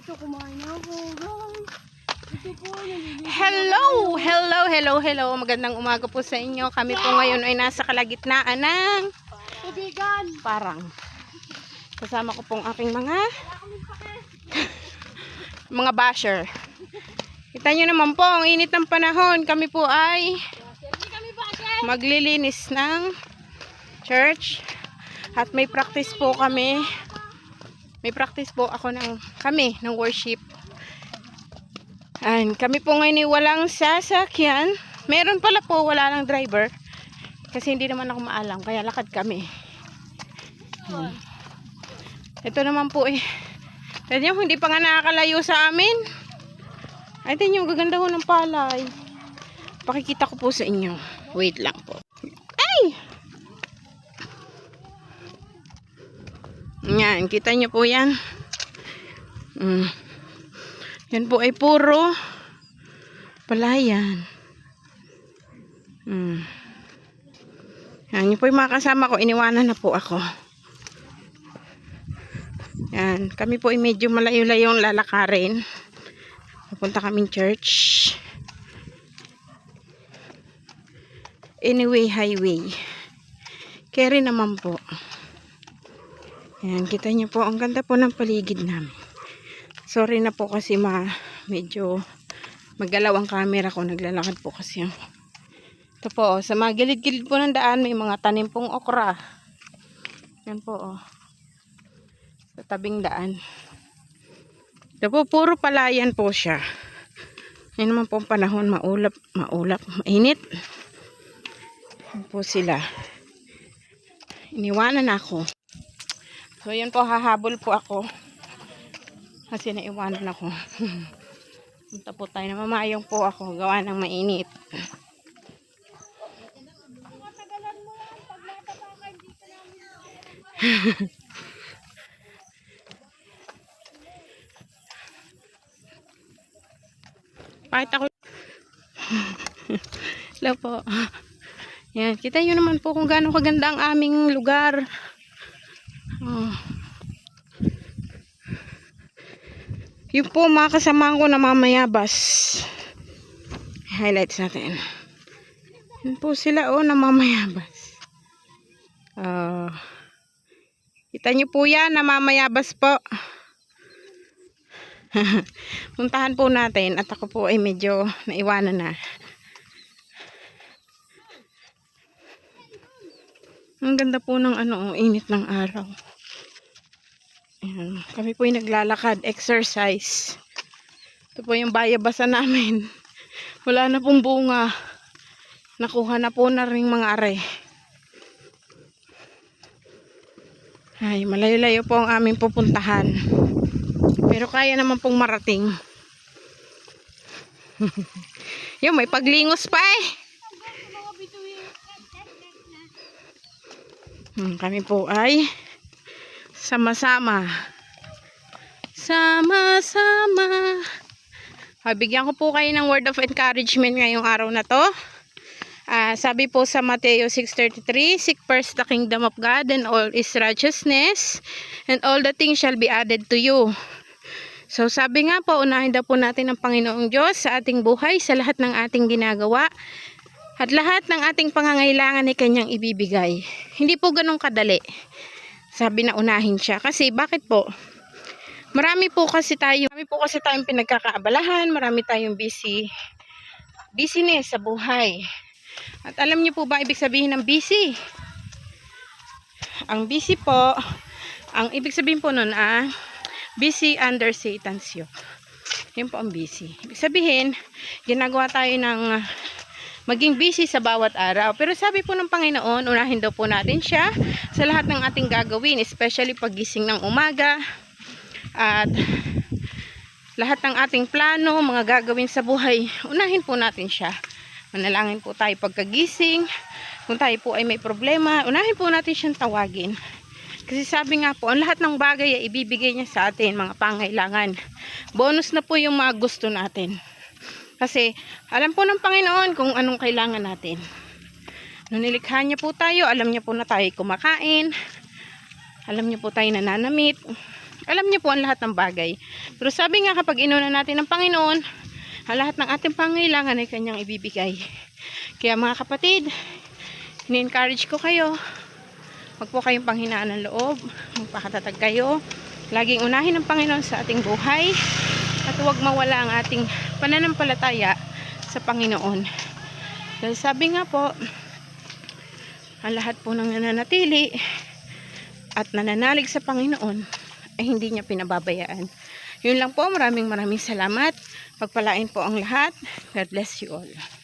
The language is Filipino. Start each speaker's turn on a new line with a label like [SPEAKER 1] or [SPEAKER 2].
[SPEAKER 1] Ito, kumain ako, guys. Ito po,
[SPEAKER 2] Hello. Magandang umaga po sa inyo. Kami po ngayon ay nasa kalagitnaan ng
[SPEAKER 1] tubigan.
[SPEAKER 2] Parang. Kasama ko pong aking mga basher. Kita nyo naman po, ang init ng panahon. Kami po ay maglilinis ng church. At may practice po kami. May practice po ako ng worship. And kami po ngayon ay walang sasakyan. Meron pala po, wala lang driver. Kasi hindi naman ako maalam, kaya lakad kami. Ito naman po eh. Tignan nyo, hindi pa nga nakakalayo sa amin. Ay, tignan nyo, gaganda ho ng palay. Pakikita ko po sa inyo. Wait lang po. Ay! Yan, kita nyo po yan. Yan po ay puro palayan. Yan, yun po yung mga kasama ko. Iniwanan na po ako. Yan, kami po ay medyo malayo-layong lalakarin. Pupunta kaming church. Anyway, highway. Carry naman po. Yan, kita nyo po. Ang ganda po ng paligid namin. Sorry na po kasi medyo maggalaw ang camera ko. Naglalakad po kasi. Ito po, sa mga gilid-gilid po ng daan, may mga tanim pong okra. Yan po, sa tabing daan. Ito po, puro palayan po siya. Yan naman po ang panahon, maulap, mainit. Yan po sila. Iniwanan ako. So, yun po, hahabol po ako. Kasi naiwanan ako. Punta po tayo na mamayong po ako. Gawa ng mainit. Bakit ako? Hello po. Yan, kita nyo naman po kung gaano kaganda ang aming lugar. Yung po mga kasamahan ko na mamayabas. Highlights natin. Yun po sila namamayabas. Kita nyo po yan, namamayabas po. Puntahan po natin at ako po ay medyo naiwanan na. Ang ganda po ng init ng araw. Ayan. Kami po yung naglalakad, exercise. Ito po yung bayabasan namin. Wala na pong bunga. Nakuha na po na rin mga are. Ay, malayo-layo po ang aming pupuntahan. Pero kaya naman pong marating. Yung may paglingos pa eh. Kami po ay sama-sama. Bigyan ko po kayo ng word of encouragement ngayong araw na to. Sabi po sa Mateo 6:33, seek first the kingdom of God and all His righteousness, and all the things shall be added to you. So sabi nga po, unahin daw po natin ang Panginoong Diyos sa ating buhay, sa lahat ng ating ginagawa, at lahat ng ating pangangailangan ay Kanyang ibibigay. Hindi po ganun kadali. Sabi na unahin siya. Kasi bakit po? Marami po kasi tayong pinagkakaabalahan, marami tayong business sa buhay. At alam niyo po ba ibig sabihin ng busy? Ang busy po, ang ibig sabihin po nun busy under Satan's yoke. Yun po ang busy. Ibig sabihin, ginagawa tayo ng maging busy sa bawat araw. Pero sabi po ng Panginoon, unahin daw po natin siya sa lahat ng ating gagawin, especially paggising ng umaga at lahat ng ating plano, mga gagawin sa buhay, unahin po natin siya. Manalangin po tayo pagkagising. Kung tayo po ay may problema, unahin po natin siyang tawagin. Kasi sabi nga po, ang lahat ng bagay ay ibibigay niya sa atin, mga pangailangan. Bonus na po yung mga gusto natin. Kasi alam po ng Panginoon kung anong kailangan natin. Nung nilikha niya po tayo, alam niya po na tayo kumakain. Alam niya po tayo nananamit. Alam niyo po ang lahat ng bagay. Pero sabi nga kapag inuna natin ng Panginoon, ang lahat ng ating pangailangan ay kanyang ibibigay. Kaya mga kapatid, ni-encourage ko kayo, wag po kayong panghinaan ng loob, magpakatatag kayo, laging unahin ng Panginoon sa ating buhay, at huwag mawala ang ating pananampalataya sa Panginoon. Dahil sabi nga po, ang lahat po ng nananatili at nananalig sa Panginoon ay hindi niya pinababayaan. Yun lang po, maraming salamat. Pagpalain po ang lahat. God bless you all.